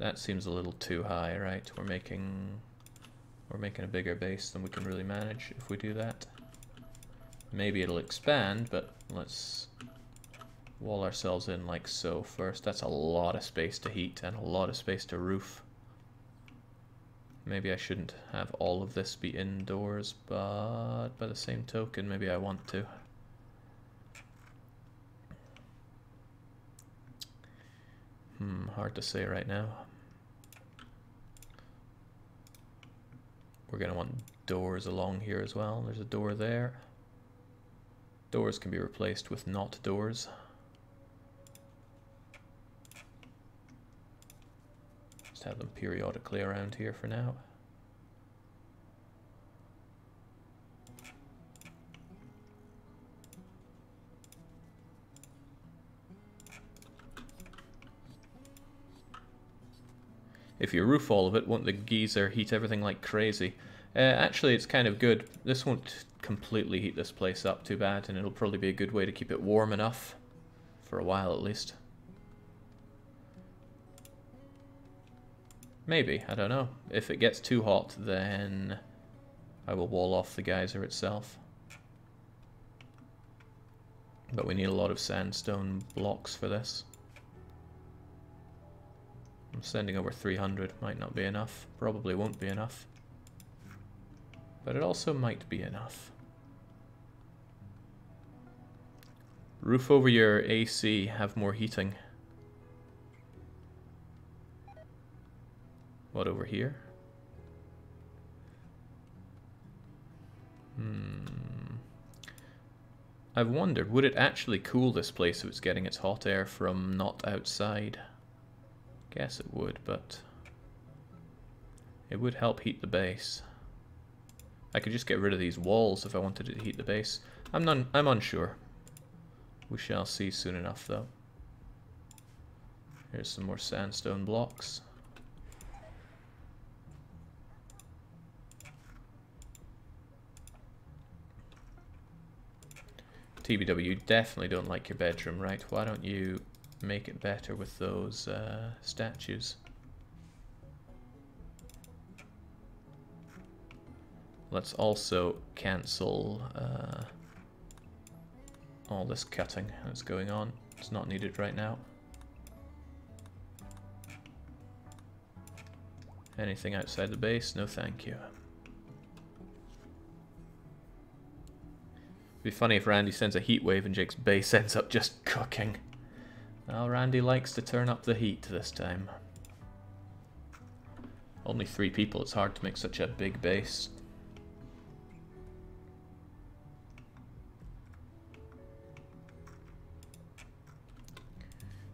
That seems a little too high, right? We're making a bigger base than we can really manage if we do that. Maybe it'll expand, but let's wall ourselves in like so first. That's a lot of space to heat and a lot of space to roof. Maybe I shouldn't have all of this be indoors, but by the same token, maybe I want to. Hard to say right now. We're going to want doors along here as well. There's a door there. Doors can be replaced with not doors. Just have them periodically around here for now. If you roof all of it, won't the geyser heat everything like crazy? Actually, it's kind of good. This won't completely heat this place up too bad, and it'll probably be a good way to keep it warm enough. For a while, at least. Maybe, I don't know. If it gets too hot, then I will wall off the geyser itself. But we need a lot of sandstone blocks for this. I'm sending over 300, might not be enough, probably won't be enough. But it also might be enough. Roof over your AC, have more heating. What, over here? I've wondered, would it actually cool this place if it's getting its hot air from not outside? Guess it would, but it would help heat the base. I could just get rid of these walls if I wanted to heat the base. I'm unsure. We shall see soon enough, though. Here's some more sandstone blocks. TBW, you definitely don't like your bedroom, right? Why don't you make it better with those statues? Let's also cancel all this cutting that's going on. It's not needed right now. Anything outside the base? No thank you. It'd be funny if Randy sends a heat wave and Jake's base ends up just cooking. Well, Randy likes to turn up the heat this time. Only 3 people, it's hard to make such a big base.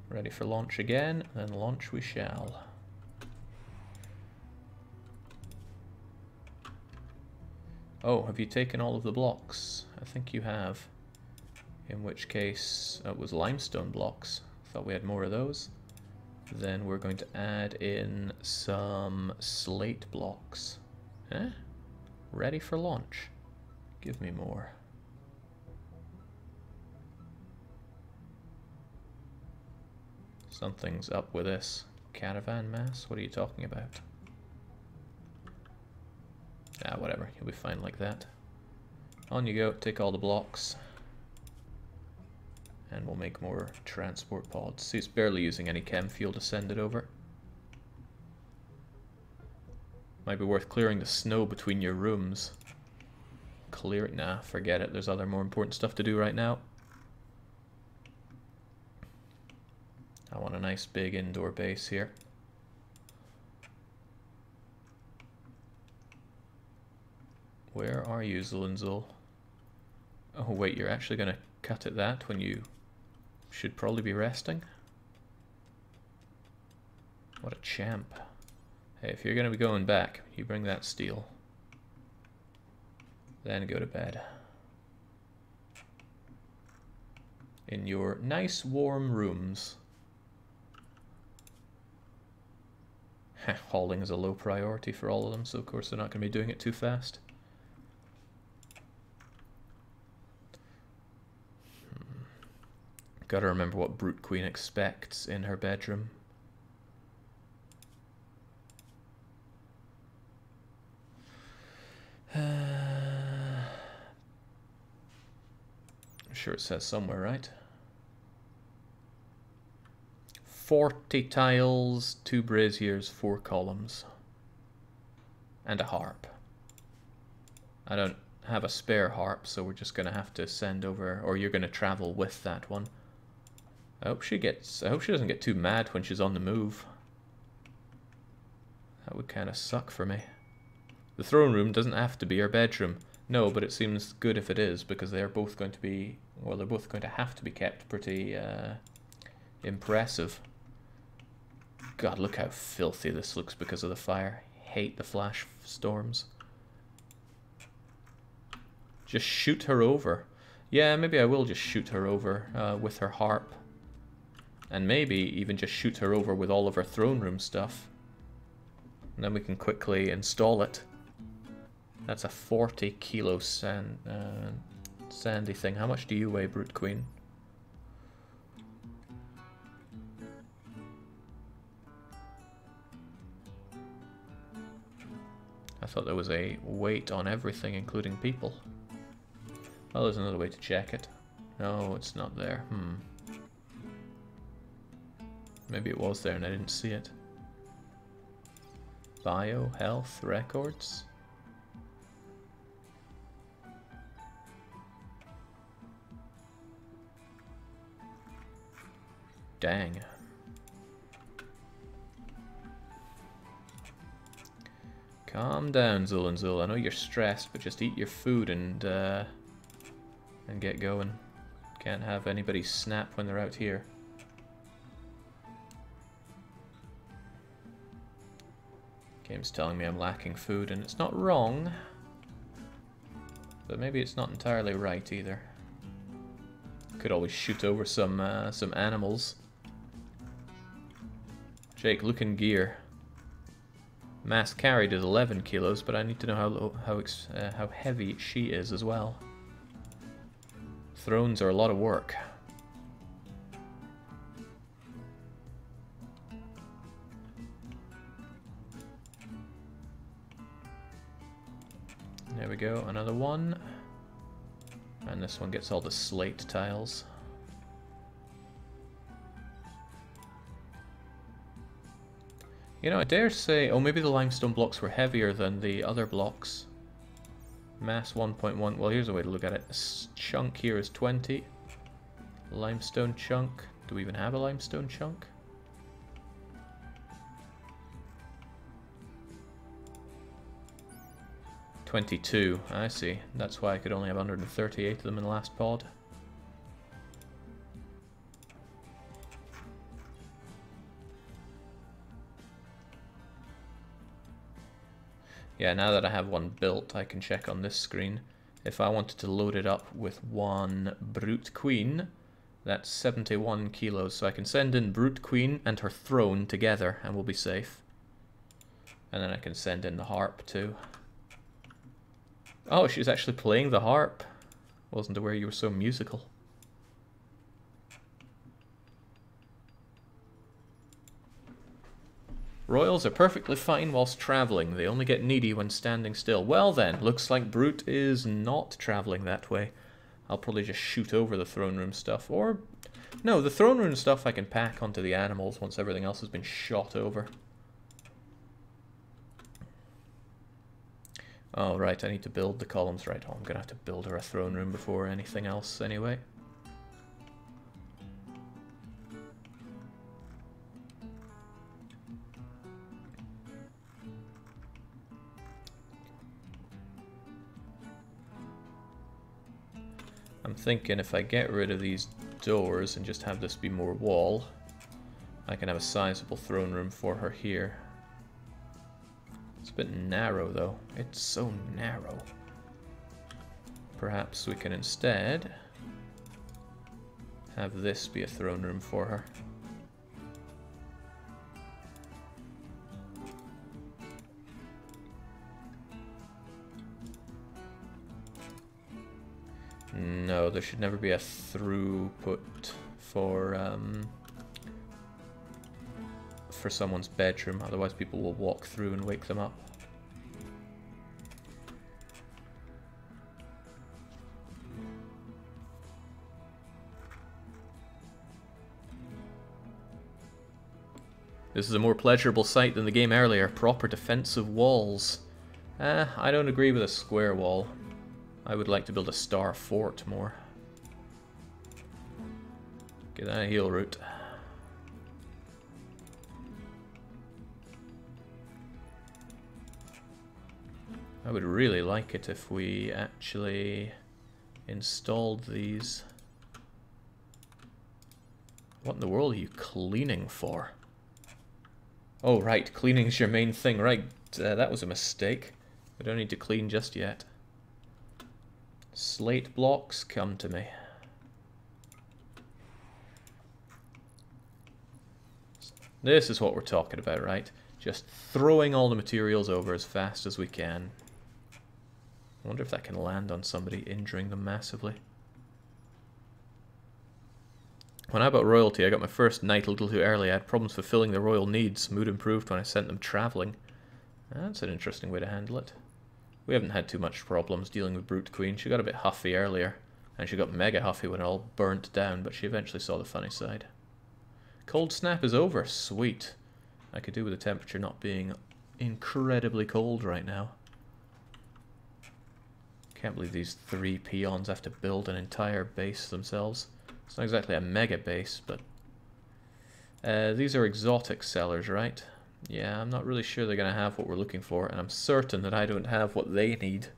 Ready for launch again, then launch we shall. Oh, have you taken all of the blocks? I think you have. In which case, it was limestone blocks. Thought we had more of those. Then we're going to add in some slate blocks. Eh? Ready for launch. Give me more. Something's up with this. Caravan mass? What are you talking about? Ah, whatever. You'll be fine like that. On you go. Take all the blocks. And we'll make more transport pods. See, it's barely using any chem fuel to send it over. Might be worth clearing the snow between your rooms. Clear it? Nah, forget it. There's other more important stuff to do right now. I want a nice big indoor base here. Where are you, Zulenzul? Oh wait, you're actually going to cut at that when you should probably be resting? What a champ. Hey, if you're going to be going back, you bring that steel. Then go to bed. In your nice warm rooms. Hauling is a low priority for all of them, so of course they're not going to be doing it too fast. Gotta remember what Brute Queen expects in her bedroom. sure it says somewhere, right? 40 tiles, 2 braziers, 4 columns. And a harp. I don't have a spare harp, so we're just gonna have to send over, or you're gonna travel with that one. I hope she doesn't get too mad when she's on the move. That would kind of suck for me. The throne room doesn't have to be her bedroom. No, but it seems good if it is, because they're both going to be, well, they're both going to have to be kept pretty impressive. God, look how filthy this looks because of the fire. I hate the flash storms. Just shoot her over. Yeah, maybe I will just shoot her over with her harp. And maybe even just shoot her over with all of her throne room stuff. And then we can quickly install it. That's a 40 kilo sandy thing. How much do you weigh, Brute Queen? I thought there was a weight on everything, including people. Oh, there's another way to check it. No, it's not there. Maybe it was there and I didn't see it. Bio, health, records. Dang. Calm down, Zul and Zul. I know you're stressed, but just eat your food and get going. Can't have anybody snap when they're out here. Game's telling me I'm lacking food, and it's not wrong. But maybe it's not entirely right either. Could always shoot over some animals. Jake, look in gear. Mass carried is 11 kilos, but I need to know how heavy she is as well. Thrones are a lot of work. There we go, another one. And this one gets all the slate tiles. You know, I dare say, oh, maybe the limestone blocks were heavier than the other blocks. Mass 1.1, well, here's a way to look at it. This chunk here is 20. Limestone chunk. Do we even have a limestone chunk? $22, I see. That's why I could only have 138 of them in the last pod. Yeah, now that I have one built, I can check on this screen. If I wanted to load it up with one Brute Queen, that's 71 kilos. So I can send in Brute Queen and her throne together and we'll be safe. And then I can send in the harp too. Oh, she's actually playing the harp. Wasn't aware you were so musical. Royals are perfectly fine whilst travelling. They only get needy when standing still. Well then, looks like Brute is not travelling that way. I'll probably just shoot over the throne room stuff. Or, no, the throne room stuff I can pack onto the animals once everything else has been shot over. Oh, right, I need to build the columns. Right, oh, I'm going to have to build her a throne room before anything else anyway. I'm thinking if I get rid of these doors and just have this be more wall, I can have a sizable throne room for her here. It's a bit narrow though. It's so narrow. Perhaps we can instead have this be a throne room for her. No, there should never be a throughput for someone's bedroom, otherwise people will walk through and wake them up. This is a more pleasurable sight than the game earlier. Proper defensive walls. I don't agree with a square wall. I would like to build a star fort more. Get that heal route. I would really like it if we actually installed these. What in the world are you cleaning for? Oh right, cleaning's your main thing, right. That was a mistake. We don't need to clean just yet. Slate blocks, come to me. This is what we're talking about, right? Just throwing all the materials over as fast as we can. I wonder if that can land on somebody, injuring them massively. When I bought royalty, I got my first knight a little too early. I had problems fulfilling the royal needs. Mood improved when I sent them travelling. That's an interesting way to handle it. We haven't had too much problems dealing with Brute Queen. She got a bit huffy earlier, and she got mega huffy when it all burnt down, but she eventually saw the funny side. Cold snap is over. Sweet. I could do with the temperature not being incredibly cold right now. Can't believe these 3 peons have to build an entire base themselves. It's not exactly a mega base, but... these are exotic sellers, right? Yeah, I'm not really sure they're going to have what we're looking for, and I'm certain that I don't have what they need.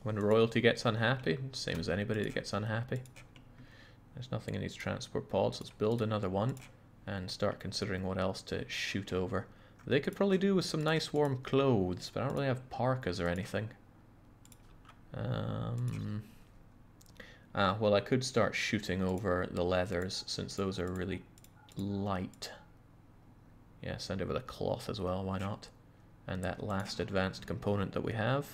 When royalty gets unhappy, same as anybody that gets unhappy. There's nothing in these transport pods. Let's build another one and start considering what else to shoot over. They could probably do with some nice warm clothes, but I don't really have parkas or anything. Well, I could start shooting over the leathers, since those are really light. Yeah, send over the cloth as well, why not? And that last advanced component that we have.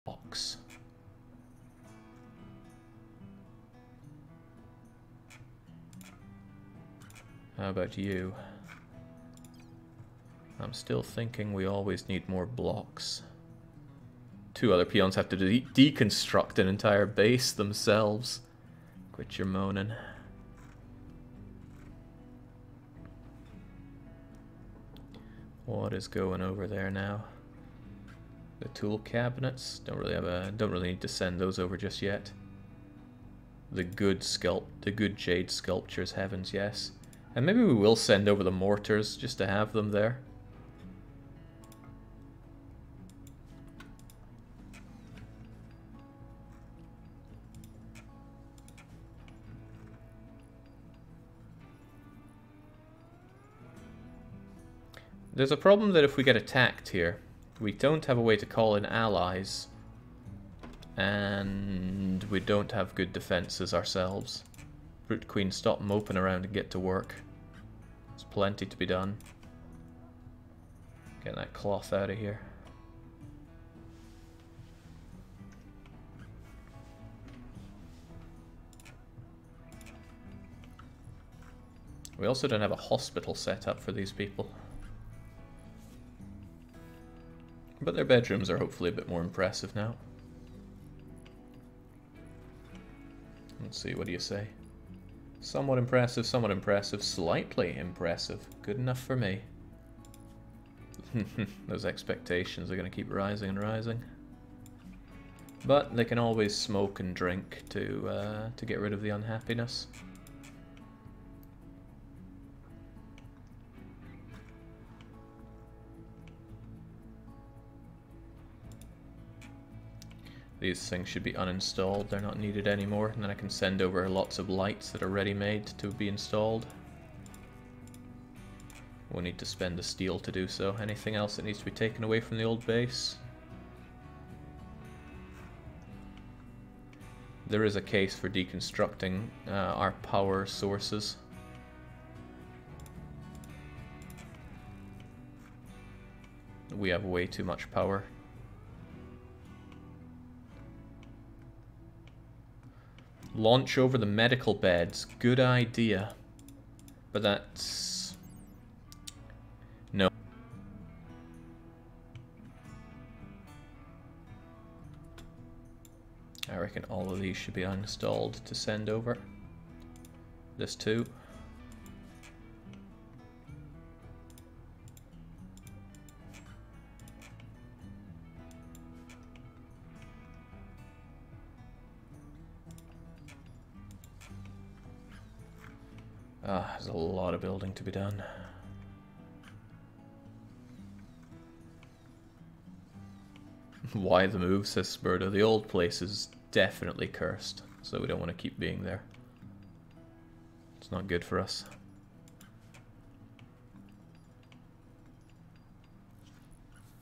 Box. How about you? I'm still thinking we always need more blocks. 2 other peons have to deconstruct an entire base themselves. Quit your moaning. What is going over there now? The tool cabinets. Don't really need to send those over just yet. The good jade sculptures, heavens yes. And maybe we will send over the mortars just to have them there. There's a problem that if we get attacked here, we don't have a way to call in allies, and we don't have good defenses ourselves. Brute Queen, stop moping around and get to work. There's plenty to be done. Get that cloth out of here. We also don't have a hospital set up for these people. But their bedrooms are hopefully a bit more impressive now. Let's see, what do you say? Somewhat impressive, slightly impressive. Good enough for me. Those expectations are going to keep rising and rising. But they can always smoke and drink to get rid of the unhappiness. These things should be uninstalled, they're not needed anymore, and then I can send over lots of lights that are ready-made to be installed. We'll need to spend the steel to do so. Anything else that needs to be taken away from the old base? There is a case for deconstructing our power sources. We have way too much power. Launch over the medical beds. Good idea. But that's... reckon all of these should be uninstalled to send over. This too. Ah, there's a lot of building to be done. Why the move, says Spurdo. The old place is definitely cursed, so we don't want to keep being there. It's not good for us.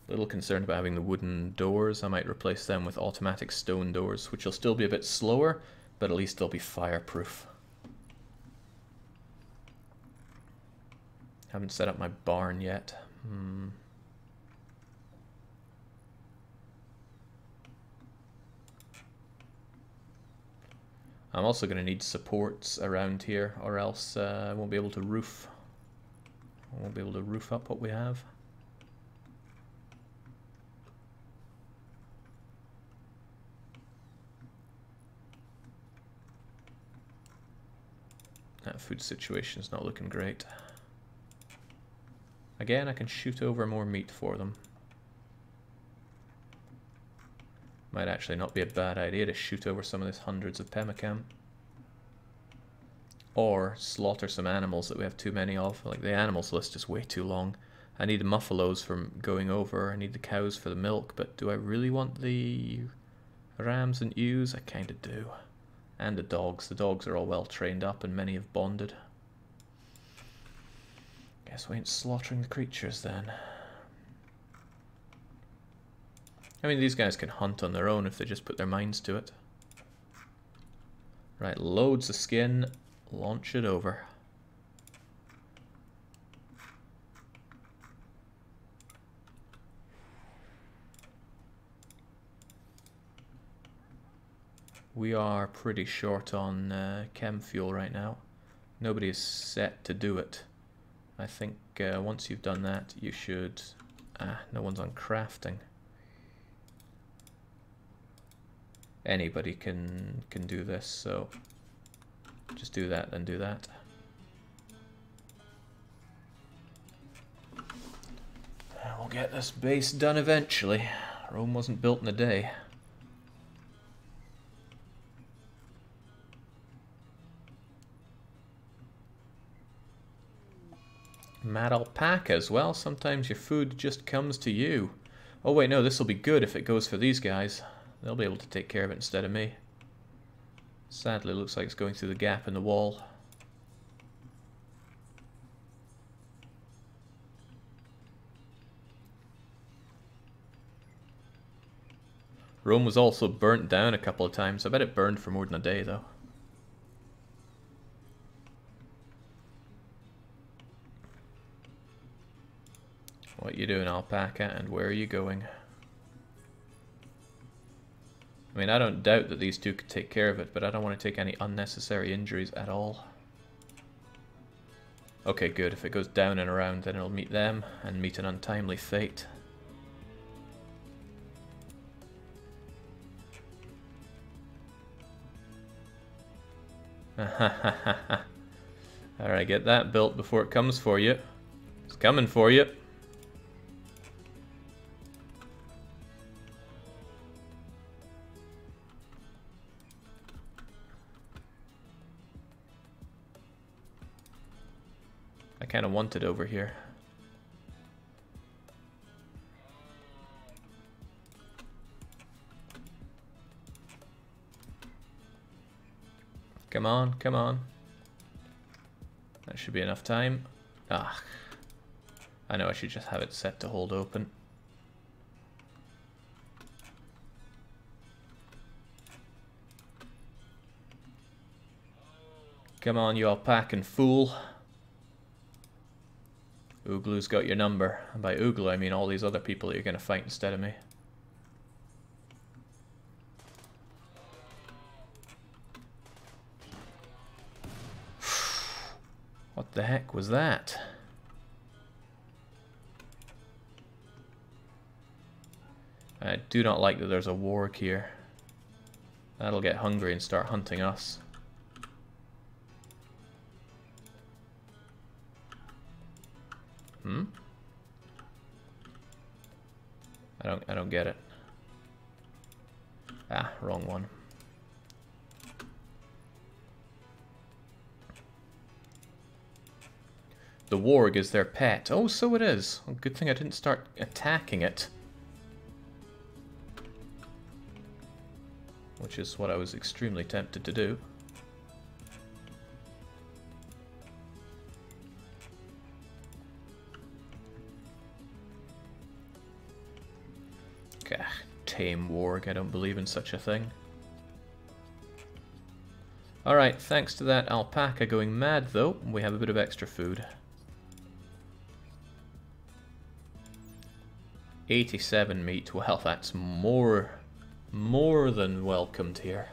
A little concerned about having the wooden doors. I might replace them with automatic stone doors, which will still be a bit slower, but at least they'll be fireproof. Haven't set up my barn yet. I'm also going to need supports around here, or else I won't be able to roof. I won't be able to roof up what we have. That food situation is not looking great. Again, I can shoot over more meat for them. Might actually not be a bad idea to shoot over some of this hundreds of pemmican. Or slaughter some animals that we have too many of. Like, the animals list is way too long. I need the muffalos from going over. I need the cows for the milk. But do I really want the rams and ewes? I kind of do. And the dogs. The dogs are all well trained up and many have bonded. Guess we ain't slaughtering the creatures then. I mean, these guys can hunt on their own if they just put their minds to it. Right, loads of skin. Launch it over. We are pretty short on chem fuel right now. Nobody is set to do it. I think once you've done that, you should... no one's on crafting. Anybody can do this, so just do that, then do that. We'll get this base done eventually. Rome wasn't built in a day. Mad alpaca as well. Sometimes your food just comes to you. Oh wait, no, this will be good if it goes for these guys. They'll be able to take care of it instead of me. Sadly, it looks like it's going through the gap in the wall. Rome was also burnt down a couple of times. I bet it burned for more than a day, though. What you doing, alpaca, and where are you going? I mean, I don't doubt that these two could take care of it, but I don't want to take any unnecessary injuries at all. Okay, good. If it goes down and around, then it'll meet them, and meet an untimely fate. Alright, get that built before it comes for you. It's coming for you. I kind of want it over here. Come on, come on. That should be enough time. Ah, I know I should just have it set to hold open. Come on, you alpacan fool. Ooglu's got your number. And by Ooglu, I mean all these other people that you're going to fight instead of me. What the heck was that? I do not like that there's a warg here. That'll get hungry and start hunting us. Hmm? I don't get it. Ah, wrong one. The warg is their pet. Oh, so it is. Well, good thing I didn't start attacking it. Which is what I was extremely tempted to do. Gah, tame warg, I don't believe in such a thing. Alright, thanks to that alpaca going mad though, we have a bit of extra food. 87 meat, well that's more than welcomed here.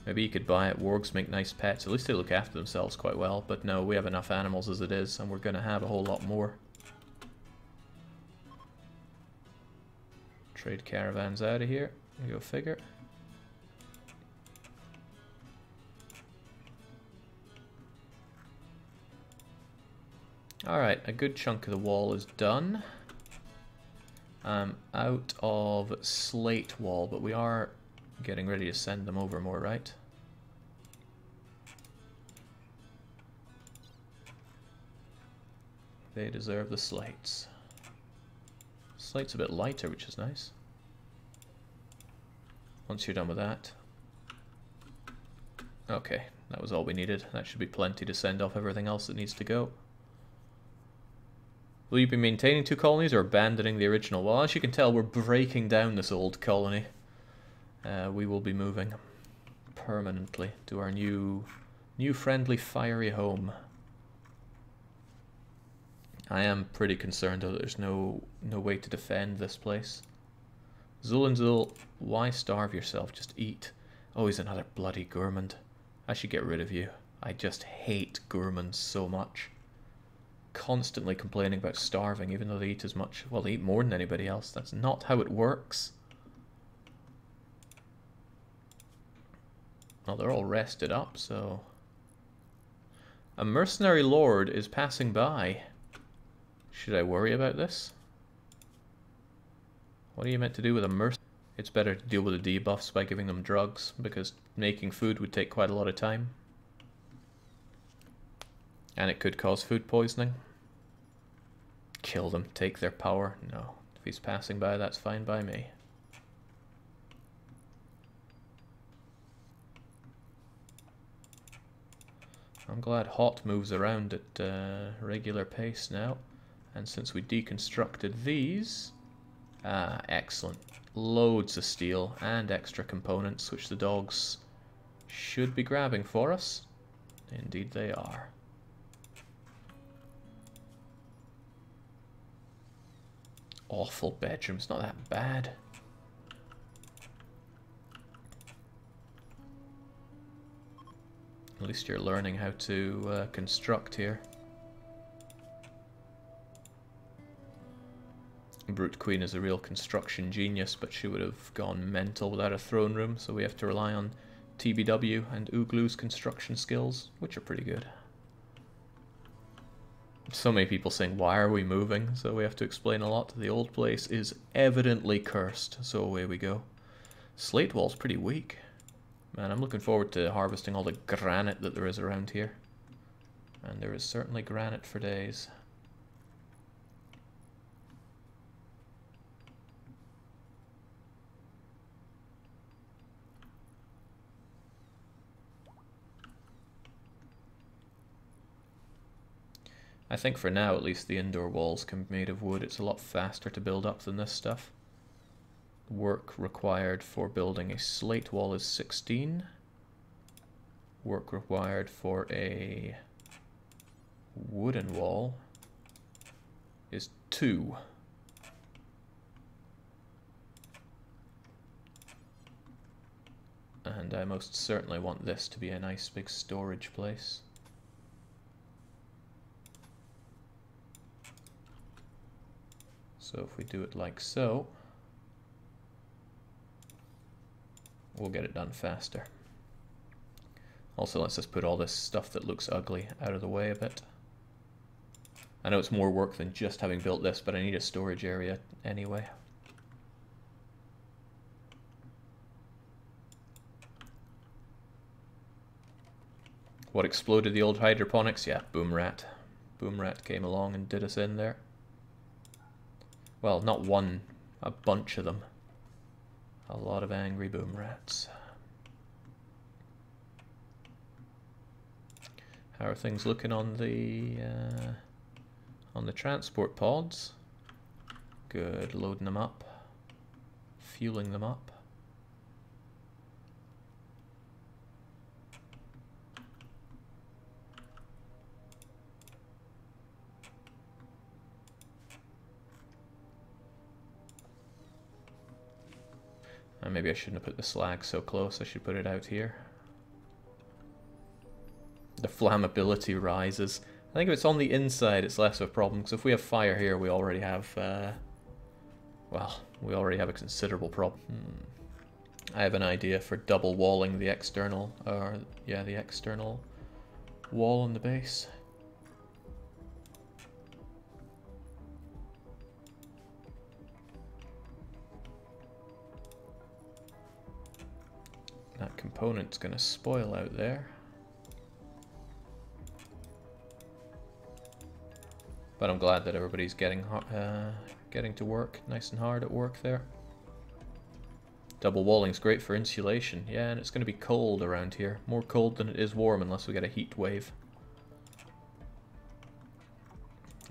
Maybe you could buy it. Wargs make nice pets. At least they look after themselves quite well. But no, we have enough animals as it is, and we're going to have a whole lot more. Trade caravans out of here. Go figure. Alright, a good chunk of the wall is done. I'm out of slate wall, but we are getting ready to send them over more, right? They deserve the slates. Slate's a bit lighter, which is nice. Once you're done with that. Okay, that was all we needed. That should be plenty to send off everything else that needs to go. Will you be maintaining 2 colonies or abandoning the original? Well, as you can tell, we're breaking down this old colony. We will be moving permanently to our new friendly, fiery home. I am pretty concerned though that there's no way to defend this place. Zul and Zul, why starve yourself? Just eat. Oh, he's another bloody gourmand. I should get rid of you. I just hate gourmands so much. Constantly complaining about starving, even though they eat as much. Well, they eat more than anybody else. That's not how it works. Well, they're all rested up, so... A mercenary lord is passing by. Should I worry about this? What are you meant to do with a mercenary? It's better to deal with the debuffs by giving them drugs, because making food would take quite a lot of time. And it could cause food poisoning. Kill them, take their power. No. If he's passing by, that's fine by me. I'm glad Hot moves around at regular pace now. And since we deconstructed these... Ah, excellent. Loads of steel and extra components, which the dogs should be grabbing for us. Indeed they are. Awful bedroom, it's not that bad. At least you're learning how to construct here. Brute Queen is a real construction genius, but she would have gone mental without a throne room, so we have to rely on TBW and Uglu's construction skills, which are pretty good. So many people saying, why are we moving? So we have to explain a lot. The old place is evidently cursed, so away we go. Slate wall's pretty weak. Man, I'm looking forward to harvesting all the granite that there is around here. And there is certainly granite for days. I think for now, at least, the indoor walls can be made of wood. It's a lot faster to build up than this stuff. Work required for building a slate wall is 16. Work required for a wooden wall is 2. And I most certainly want this to be a nice big storage place. So if we do it like so, we'll get it done faster. Also lets us put all this stuff that looks ugly out of the way a bit. I know it's more work than just having built this, but I need a storage area anyway. What exploded the old hydroponics? Yeah, Boom Rat. Boom Rat came along and did us in there. Well, not one, a bunch of them. A lot of angry Boom Rats. How are things looking on the transport pods? Good, loading them up, fueling them up. Maybe I shouldn't have put the slag so close, I should put it out here. The flammability rises. I think if it's on the inside it's less of a problem, because if we have fire here we already have, well, we already have a considerable problem. I have an idea for double walling the external, or yeah, the external wall on the base. That component's going to spoil out there. But I'm glad that everybody's getting to work, nice and hard at work there. Double walling's great for insulation, yeah, and it's going to be cold around here. More cold than it is warm unless we get a heat wave.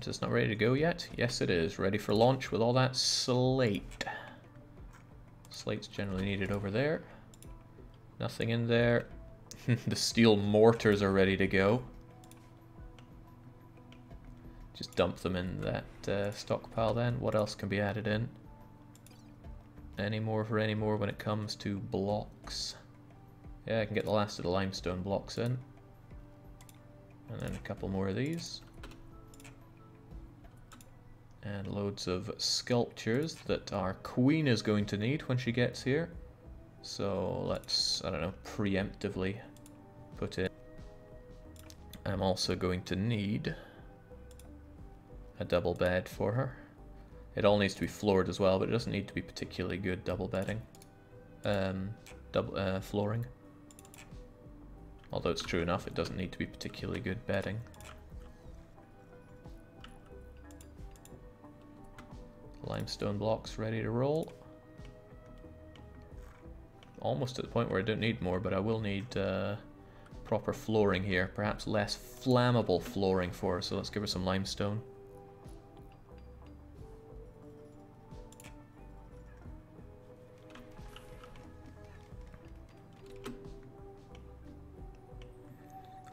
Is this not ready to go yet? Yes it is, ready for launch with all that slate. Slate's generally needed over there. Nothing in there. The steel mortars are ready to go. Just dump them in that stockpile then. What else can be added in? Any more for any more when it comes to blocks? Yeah, I can get the last of the limestone blocks in. And then a couple more of these. And loads of sculptures that our queen is going to need when she gets here. So let's, I don't know, preemptively put in. I'm also going to need a double bed for her. It all needs to be floored as well, but it doesn't need to be particularly good double bedding. Flooring. Although it's true enough, it doesn't need to be particularly good bedding. Limestone blocks ready to roll. Almost at the point where I don't need more, but I will need proper flooring here. Perhaps less flammable flooring for her, so let's give her some limestone.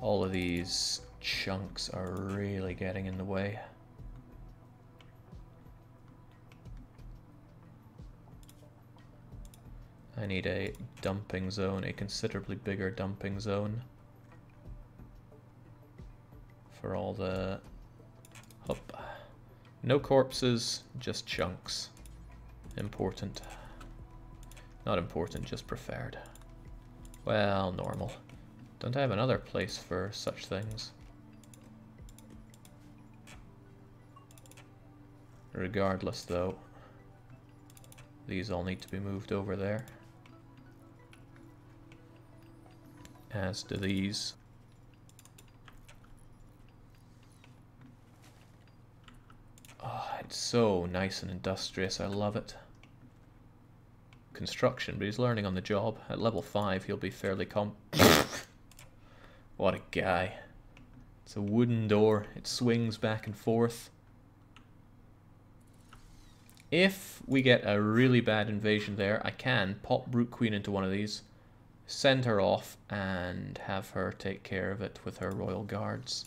All of these chunks are really getting in the way. I need a dumping zone, a considerably bigger dumping zone for all the... Hup. No corpses, just chunks. Important. Not important, just preferred. Well, normal. Don't I have another place for such things? Regardless, though, these all need to be moved over there. As do these. Oh, it's so nice and industrious, I love it. Construction, but he's learning on the job. At level 5 he'll be fairly What a guy. It's a wooden door, it swings back and forth. If we get a really bad invasion there, I can pop Brute Queen into one of these, send her off, and have her take care of it with her royal guards.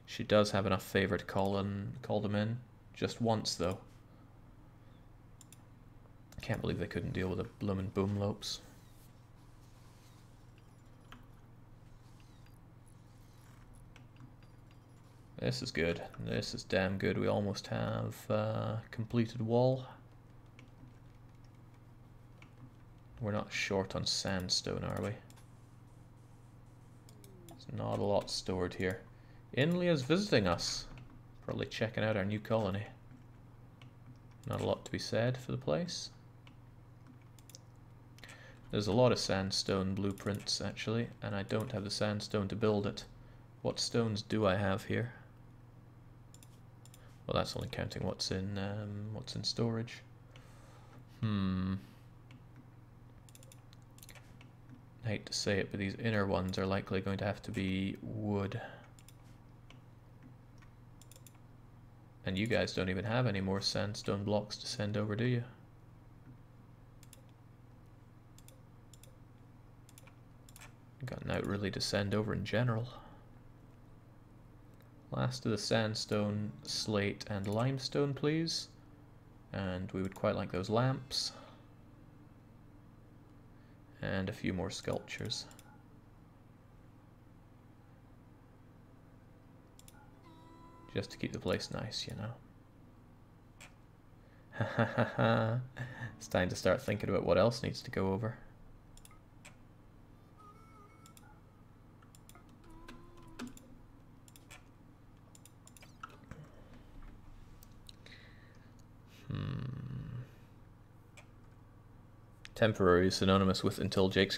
She does have enough favor to call them in. Just once, though. I can't believe they couldn't deal with a bloomin' boomlopes. This is good. This is damn good. We almost have completed wall. We're not short on sandstone, are we? There's not a lot stored here. Inlia's visiting us. Probably checking out our new colony. Not a lot to be said for the place. There's a lot of sandstone blueprints, actually, and I don't have the sandstone to build it. What stones do I have here? Well, that's only counting what's in storage. I hate to say it, but these inner ones are likely going to have to be wood. And you guys don't even have any more sandstone blocks to send over, do you? Got nothing really to send over in general. Last of the sandstone, slate, and limestone, please. And we would quite like those lamps. And a few more sculptures. Just to keep the place nice, you know. Ha ha ha ha. It's time to start thinking about what else needs to go over. Temporary is synonymous with until Jake's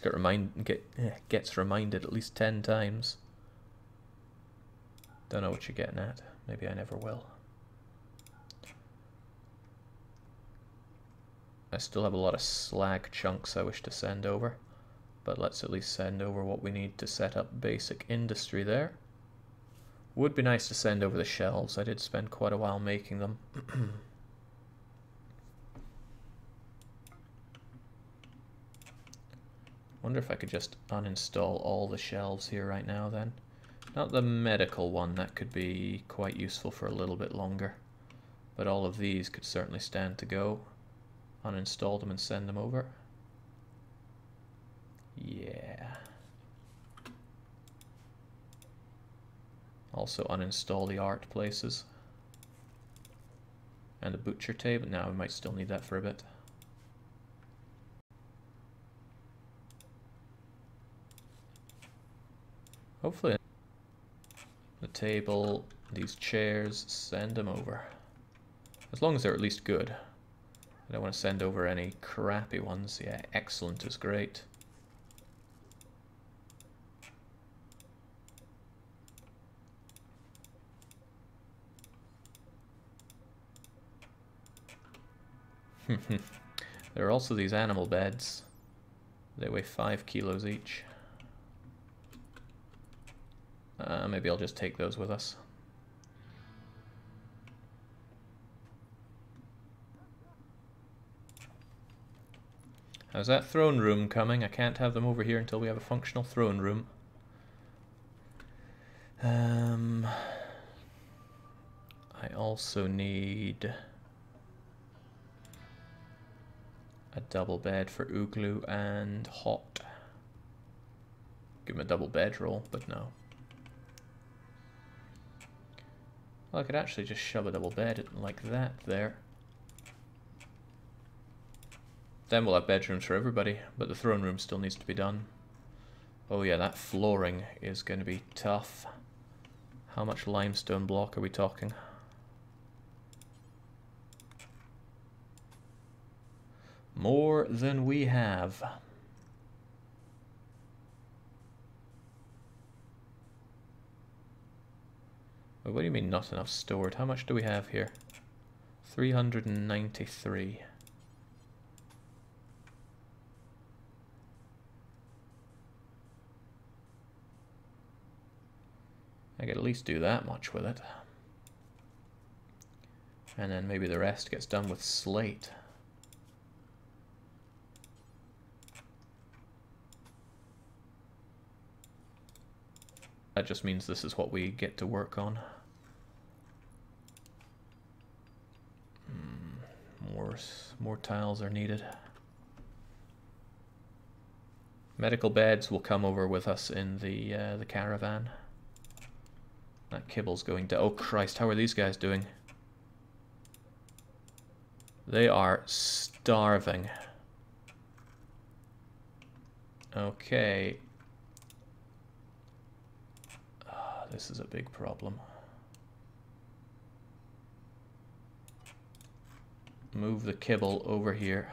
gets reminded at least 10 times. Don't know what you're getting at. Maybe I never will. I still have a lot of slag chunks I wish to send over, but let's at least send over what we need to set up basic industry there. Would be nice to send over the shelves. I did spend quite a while making them. Wonder if I could just uninstall all the shelves here right now then. Not the medical one, that could be quite useful for a little bit longer. But all of these could certainly stand to go. Uninstall them and send them over. Yeah. Also uninstall the art places. And the butcher table. Now we might still need that for a bit. Hopefully the table, these chairs, send them over. As long as they're at least good. I don't want to send over any crappy ones. Yeah, excellent is great. There are also these animal beds. They weigh 5 kilos each. Maybe I'll just take those with us. How's that throne room coming? I can't have them over here until we have a functional throne room. I also need a double bed for Ooglu and Hot. Give him a double bedroll, but no. Well, I could actually just shove a double bed like that there. Then we'll have bedrooms for everybody, but the throne room still needs to be done. Oh yeah, that flooring is going to be tough. How much limestone block are we talking? More than we have. What do you mean not enough stored? How much do we have here? 393. I could at least do that much with it. And then maybe the rest gets done with slate. That just means this is what we get to work on. More tiles are needed. Medical beds will come over with us in the caravan. That kibble's going to... Oh Christ, how are these guys doing? They are starving. Okay. This is a big problem. Move the kibble over here.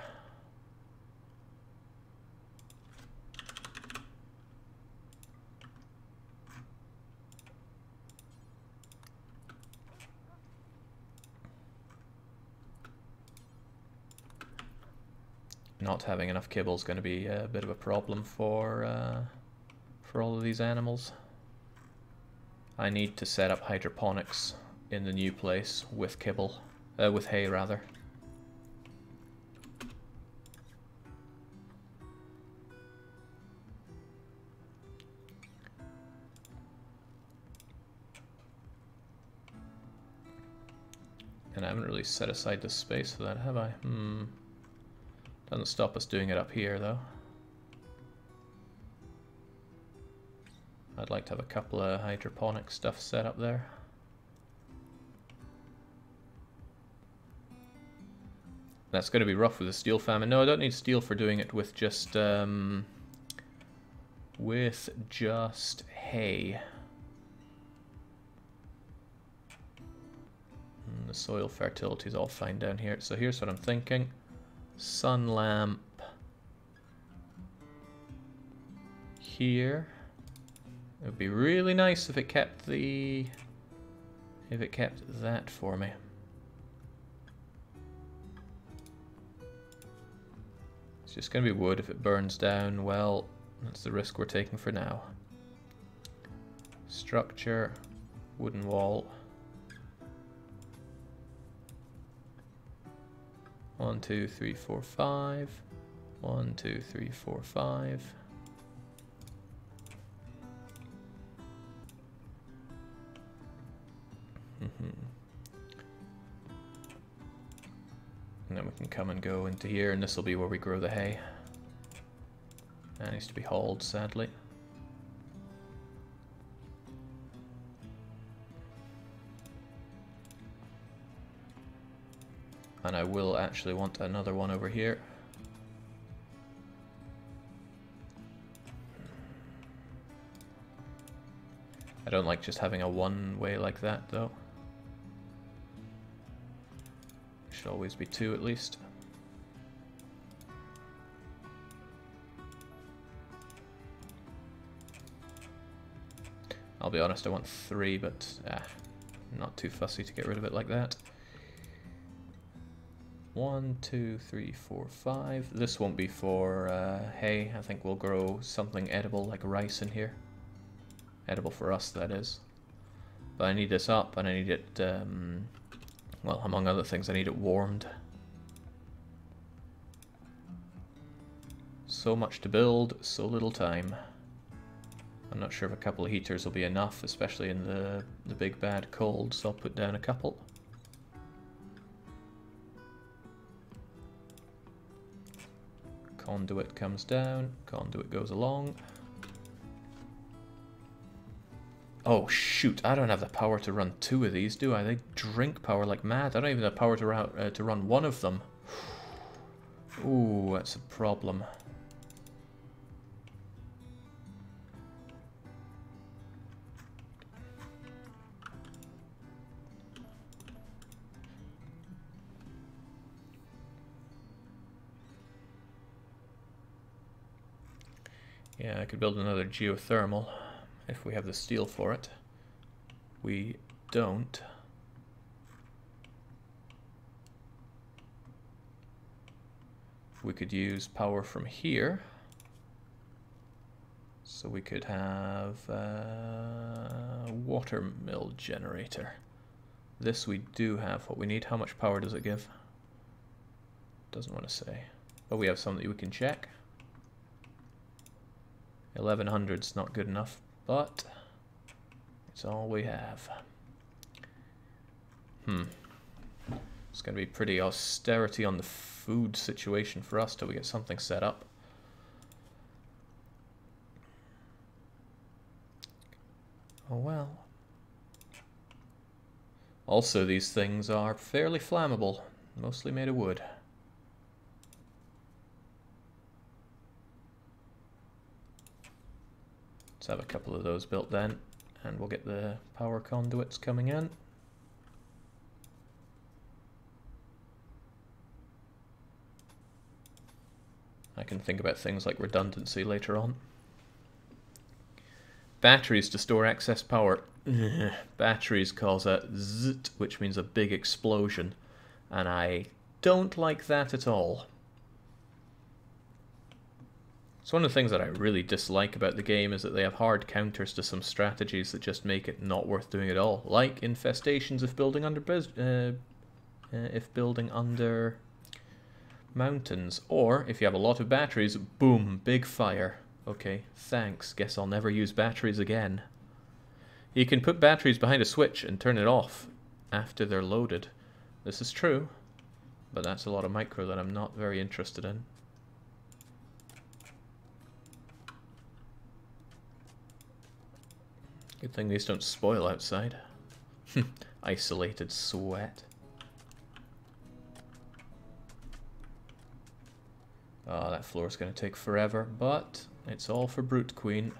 Not having enough kibble is going to be a bit of a problem for all of these animals. I need to set up hydroponics in the new place with kibble, with hay rather. And I haven't really set aside the space for that, have I? Doesn't stop us doing it up here, though. I'd like to have a couple of hydroponic stuff set up there. That's going to be rough with the steel famine. No, I don't need steel for doing it with just hay. The soil fertility is all fine down here. So here's what I'm thinking. Sun lamp here. It would be really nice if it kept that for me. It's just going to be wood. If it burns down, well, that's the risk we're taking for now. Structure, wooden wall. 1, 2, 3, 4, 5. 1, 2, 3, 4, 5. And then we can come and go into here, and this will be where we grow the hay. That needs to be hauled, sadly. And I will actually want another one over here. I don't like just having a one-way like that, though. Should always be two at least. I'll be honest, I want 3, but I'm not too fussy to get rid of it like that. 1, 2, 3, 4, 5. This won't be for hay. I think we'll grow something edible like rice in here. Edible for us, that is. But I need this up, and I need it, well, among other things, I need it warmed. So much to build, so little time. I'm not sure if a couple of heaters will be enough, especially in the big bad cold, so I'll put down a couple. Conduit comes down, conduit goes along. Oh shoot, I don't have the power to run 2 of these, do I? They drink power like mad. I don't even have power to run 1 of them. Ooh, that's a problem. Yeah, I could build another geothermal if we have the steel for it. We don't. We could use power from here. So we could have a water mill generator. This we do have what we need. How much power does it give? Doesn't want to say. But we have something we can check. 1100's not good enough, but it's all we have. It's going to be pretty austerity on the food situation for us till we get something set up. Oh well. Also, these things are fairly flammable, mostly made of wood. Let's have a couple of those built then, and we'll get the power conduits coming in. I can think about things like redundancy later on. Batteries to store excess power. Batteries cause a zzzt, which means a big explosion, and I don't like that at all. So one of the things that I really dislike about the game is that they have hard counters to some strategies that just make it not worth doing at all, like infestations if building under mountains, or if you have a lot of batteries, boom, big fire. Okay, thanks. Guess I'll never use batteries again. You can put batteries behind a switch and turn it off after they're loaded. This is true, but that's a lot of micro that I'm not very interested in. Good thing these don't spoil outside. Isolated sweat. Oh, that floor's going to take forever, but it's all for Brute Queen.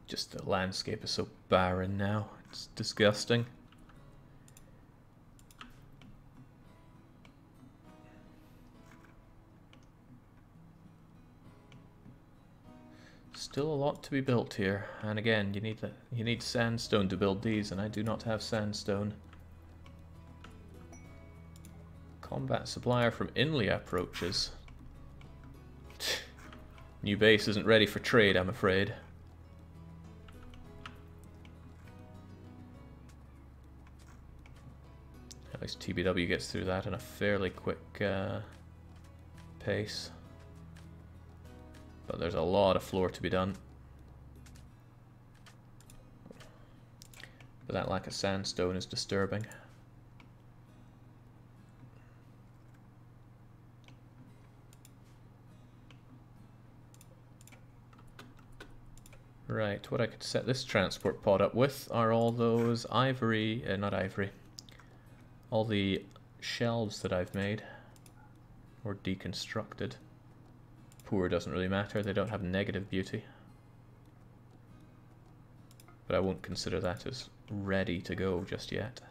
Just the landscape is so barren now. It's disgusting. Still a lot to be built here, and again, you need sandstone to build these, and I do not have sandstone. Combat supplier from Inlia approaches. New base isn't ready for trade, I'm afraid. At least TBW gets through that in a fairly quick pace. But there's a lot of floor to be done. But that lack of sandstone is disturbing. Right, what I could set this transport pod up with are all those ivory, not ivory, all the shelves that I've made, or deconstructed. Poor doesn't really matter, they don't have negative beauty. But I won't consider that as ready to go just yet.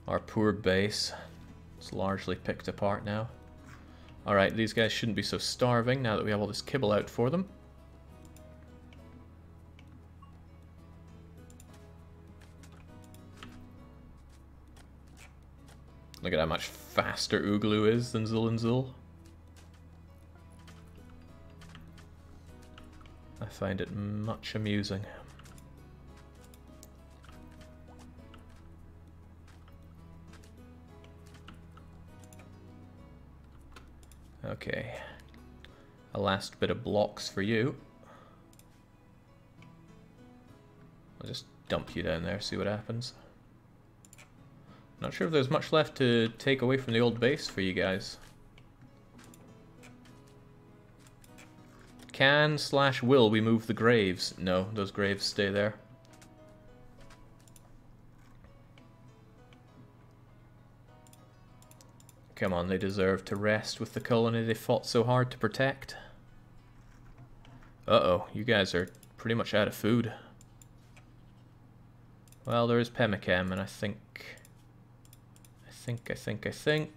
Our poor base, it's largely picked apart now. Alright, these guys shouldn't be so starving now that we have all this kibble out for them. Look at how much faster Oogloo is than Zul. I find it much amusing. Okay. A last bit of blocks for you. I'll just dump you down there, see what happens. Not sure if there's much left to take away from the old base for you guys. Can/will we move the graves? No, those graves stay there. Come on, they deserve to rest with the colony they fought so hard to protect. Uh-oh, you guys are pretty much out of food. Well, there is pemmican, and I think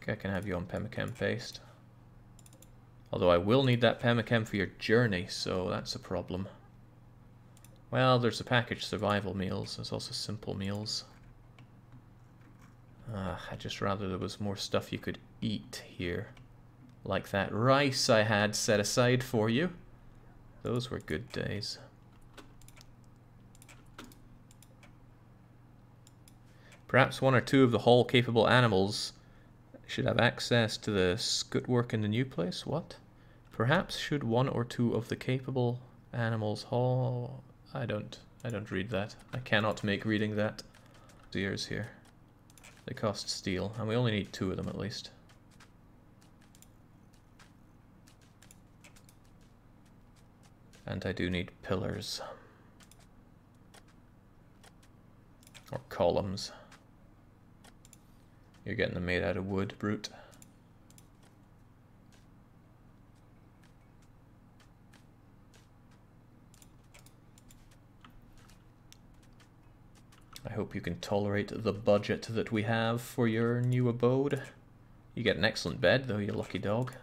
I can have you on pemmican paste. Although I will need that pemmican for your journey, so that's a problem. Well, there's the packaged survival meals. There's also simple meals. I'd just rather there was more stuff you could eat here. Like that rice I had set aside for you. Those were good days. Perhaps one or two of the Hall-capable animals should have access to the scout work in the new place. What? Perhaps should one or two of the capable animals Hall... I don't I don't read that. I cannot make reading that. Ears here. They cost steel, and we only need 2 of them at least. And I do need pillars. Or columns. You're getting them made out of wood, brute. I hope you can tolerate the budget that we have for your new abode. You get an excellent bed though, you lucky dog.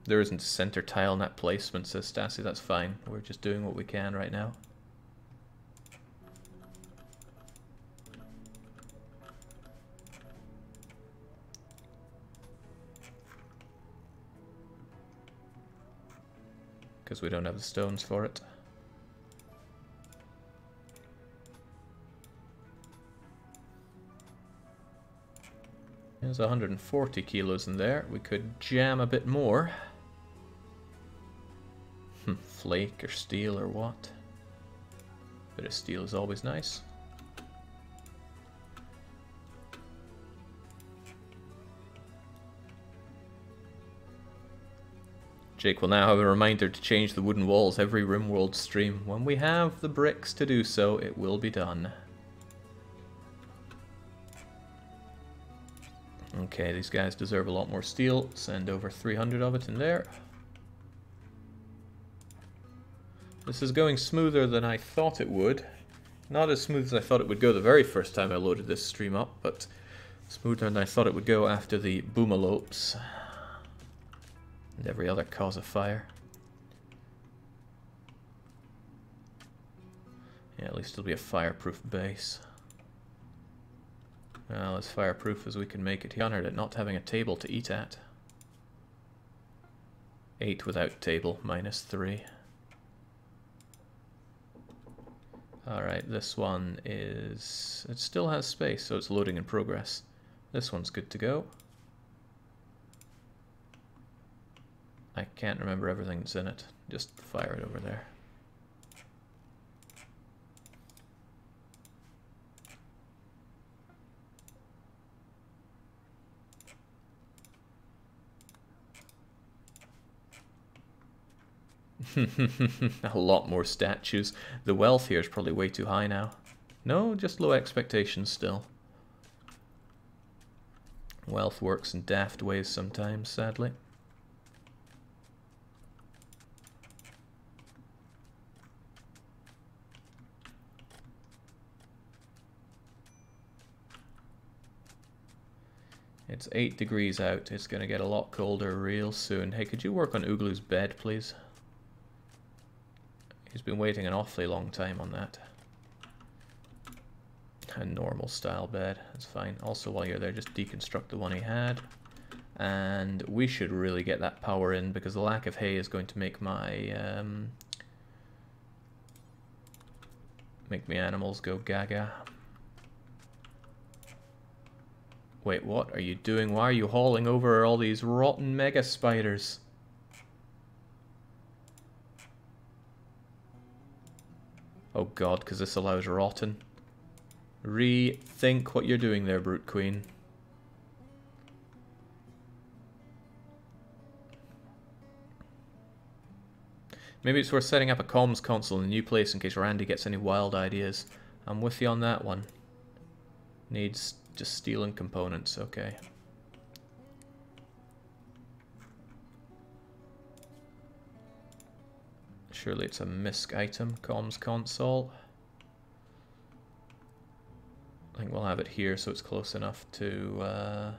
There isn't a center tile in that placement, says Stassi. That's fine. We're just doing what we can right now. Because we don't have the stones for it. There's 140 kilos in there. We could jam a bit more. Flake or steel or what? Bit of steel is always nice. Jake will now have a reminder to change the wooden walls every RimWorld stream. When we have the bricks to do so, it will be done. Okay, these guys deserve a lot more steel. Send over 300 of it in there. This is going smoother than I thought it would. Not as smooth as I thought it would go the very first time I loaded this stream up, but smoother than I thought it would go after the boomalopes and every other cause of fire. Yeah, at least it'll be a fireproof base. Well, as fireproof as we can make it. He honored it not having a table to eat at. 8 without table, -3. Alright, this one is... it still has space, so it's loading in progress. This one's good to go. I can't remember everything that's in it. Just fire it over there. A lot more statues. The wealth here is probably way too high now. No, just low expectations still. Wealth works in daft ways sometimes, sadly. It's 8 degrees out. It's going to get a lot colder real soon. Hey, could you work on Ooglu's bed, please? He's been waiting an awfully long time on that. A normal style bed, that's fine. Also, while you're there, just deconstruct the one he had. And we should really get that power in, because the lack of hay is going to make my animals go gaga. Wait, what are you doing? Why are you hauling over all these rotten mega spiders? Oh god, because this allows rotten. Rethink what you're doing there, Brute Queen. Maybe it's worth setting up a comms console in a new place in case Randy gets any wild ideas. I'm with you on that one. Needs just steel and components, okay. Surely it's a misc item, comms console. I think we'll have it here so it's close enough to... a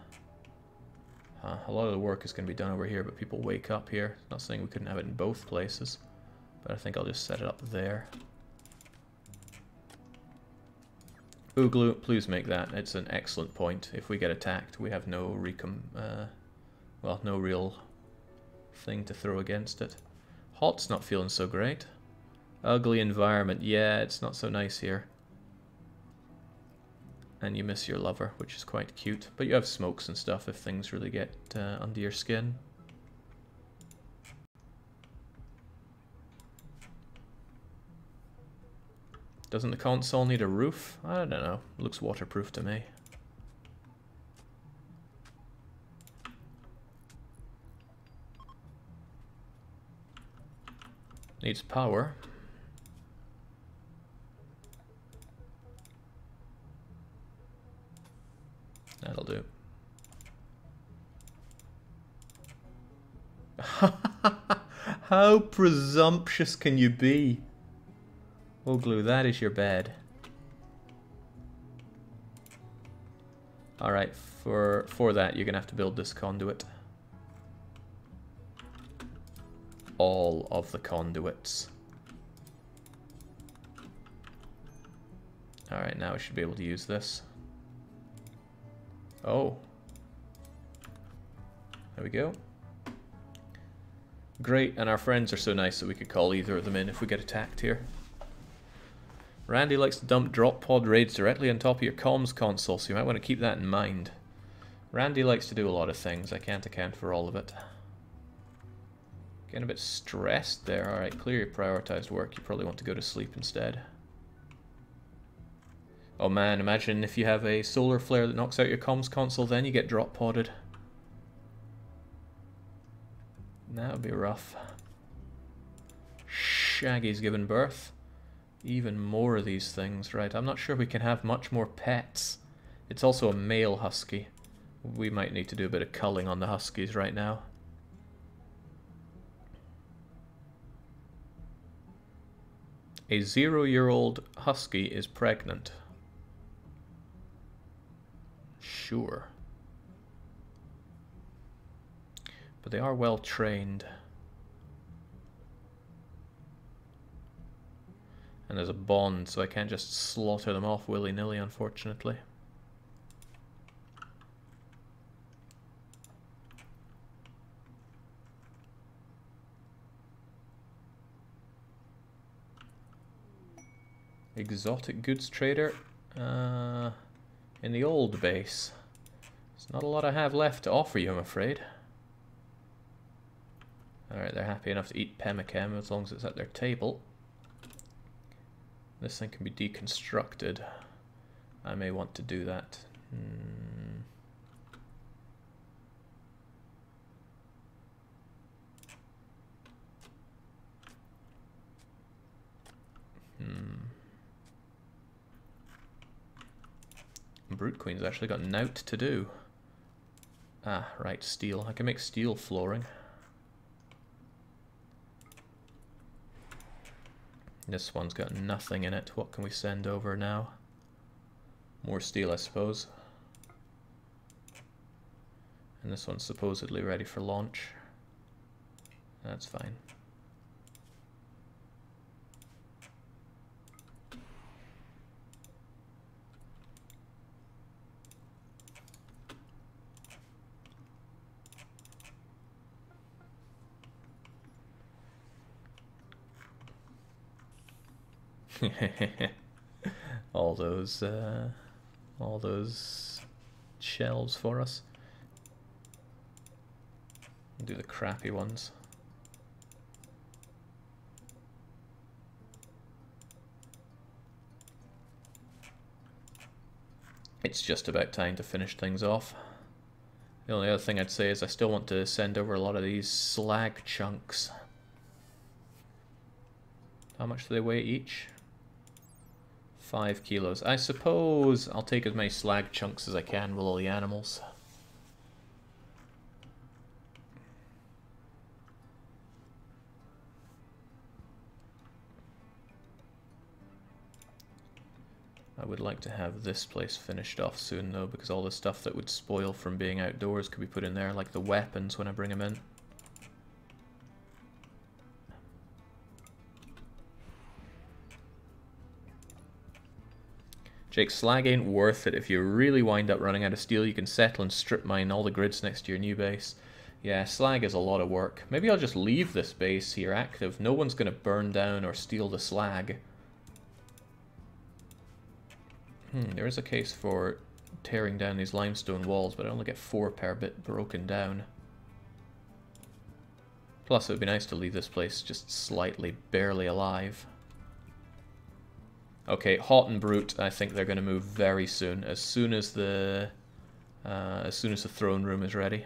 lot of the work is going to be done over here, but people wake up here. Not saying we couldn't have it in both places, but I think I'll just set it up there. Ooglu, please make that. It's an excellent point. If we get attacked, we have no well, no real thing to throw against it. Hot's not feeling so great. Ugly environment. Yeah, it's not so nice here. And you miss your lover, which is quite cute. But you have smokes and stuff if things really get under your skin. Doesn't the console need a roof? I don't know. It looks waterproof to me. Needs power. That'll do. How presumptuous can you be? Oglu, that is your bed. Alright, for that you're gonna have to build this conduit. All of the conduits. Alright, now we should be able to use this. Oh. There we go. Great, and our friends are so nice that we could call either of them in if we get attacked here. Randy likes to dump drop pod raids directly on top of your comms console, so you might want to keep that in mind. Randy likes to do a lot of things, I can't account for all of it. Getting a bit stressed there. Alright, clear your prioritized work. You probably want to go to sleep instead. Oh man, imagine if you have a solar flare that knocks out your comms console, then you get drop podded. That would be rough. Shaggy's given birth. Even more of these things. Right, I'm not sure we can have much more pets. It's also a male husky. We might need to do a bit of culling on the huskies right now. A 0-year-old husky is pregnant. Sure. But they are well trained. And there's a bond, so I can't just slaughter them off willy-nilly, unfortunately. Exotic goods trader. In the old base. There's not a lot I have left to offer you, I'm afraid. Alright, they're happy enough to eat pemmican as long as it's at their table. This thing can be deconstructed. I may want to do that. Brute Queen's actually got nought to do. Ah, right, steel. I can make steel flooring. This one's got nothing in it. What can we send over now? More steel, I suppose. And this one's supposedly ready for launch. That's fine. all those shelves for us. Do the crappy ones. It's just about time to finish things off. The only other thing I'd say is I still want to send over a lot of these slag chunks. How much do they weigh each? 5 kilos. I suppose I'll take as many slag chunks as I can with all the animals. I would like to have this place finished off soon though, because all the stuff that would spoil from being outdoors could be put in there, like the weapons when I bring them in. Jake, slag ain't worth it. If you really wind up running out of steel, you can settle and strip mine all the grids next to your new base. Yeah, slag is a lot of work. Maybe I'll just leave this base here active. No one's going to burn down or steal the slag. There is a case for tearing down these limestone walls, but I only get 4 per bit broken down. Plus, it would be nice to leave this place just slightly, barely alive. Okay, Hot and Brute, I think they're going to move very soon. As soon as the throne room is ready.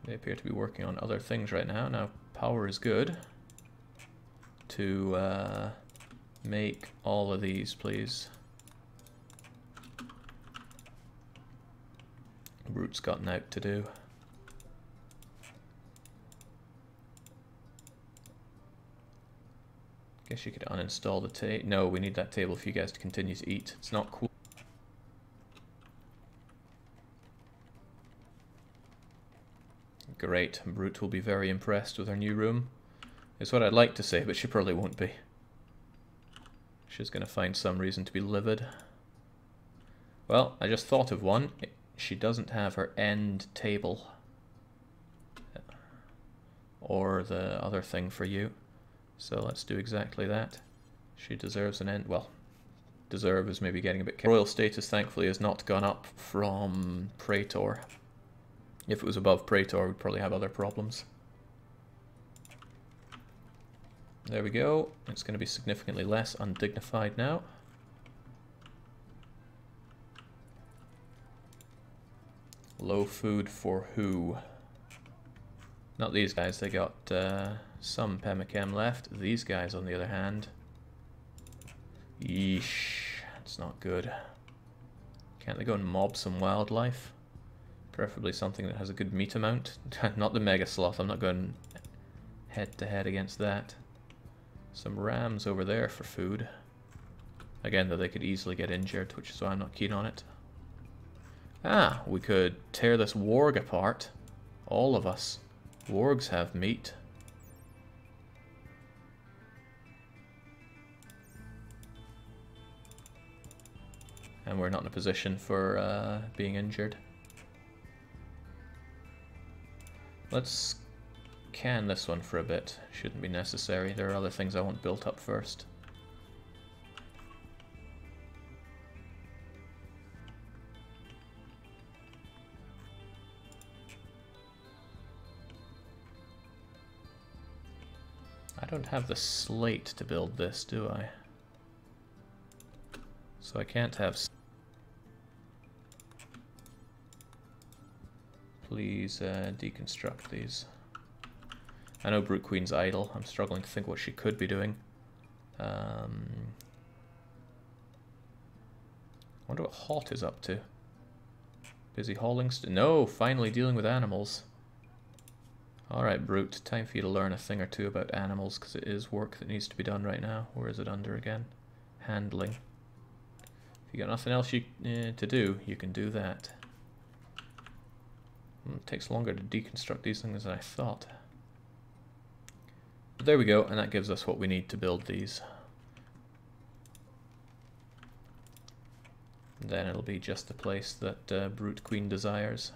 They appear to be working on other things right now. Now, power is good. To make all of these, please. Brute's got an out to do. Guess you could uninstall the table. No, we need that table for you guys to continue to eat. It's not cool. Great. Brute will be very impressed with our new room. Is what I'd like to say, but she probably won't be. She's going to find some reason to be livid. Well, I just thought of one. She doesn't have her end table. Or the other thing for you. So let's do exactly that. She deserves an end. Well, deserve is maybe getting a bit... Royal status, thankfully, has not gone up from Praetor. If it was above Praetor, we'd probably have other problems. There we go. It's going to be significantly less undignified now. Low food for who? Not these guys, they got some Pemichem left. These guys, on the other hand... Yeesh, it's not good. Can't they go and mob some wildlife? Preferably something that has a good meat amount. Not the Mega Sloth, I'm not going head to head against that. Some rams over there for food. Again, though, they could easily get injured, which is why I'm not keen on it. Ah, we could tear this warg apart. All of us. Wargs have meat. And we're not in a position for being injured. Let's can this one for a bit. Shouldn't be necessary. There are other things I want built up first. I don't have the slate to build this, do I? So I can't have... Please deconstruct these. I know Brute Queen's idle. I'm struggling to think what she could be doing. I wonder what Hot is up to. Busy hauling... No! Finally dealing with animals. Alright, Brute. Time for you to learn a thing or two about animals, because it is work that needs to be done right now. Where is it under again? Handling. If you got nothing else to do, you can do that. It takes longer to deconstruct these things than I thought. But there we go, and that gives us what we need to build these. Then it'll be just the place that Brute Queen desires.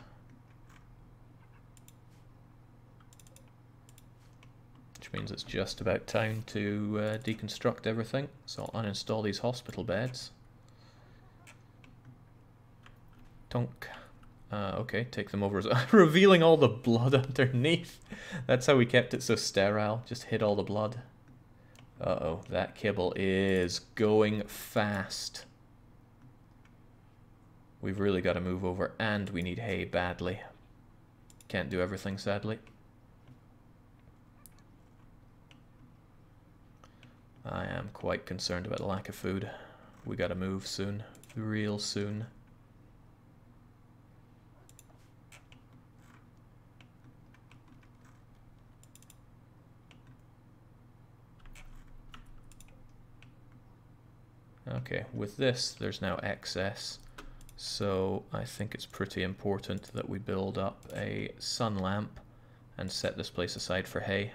Which means it's just about time to deconstruct everything. So I'll uninstall these hospital beds. Tonk. Okay, take them over. Revealing all the blood underneath. That's how we kept it so sterile. Just hid all the blood. Uh-oh, that kibble is going fast. We've really got to move over, and we need hay badly. Can't do everything, sadly. I am quite concerned about the lack of food. We got to move soon. Real soon. Okay, with this, there's now excess, so I think it's pretty important that we build up a sun lamp and set this place aside for hay.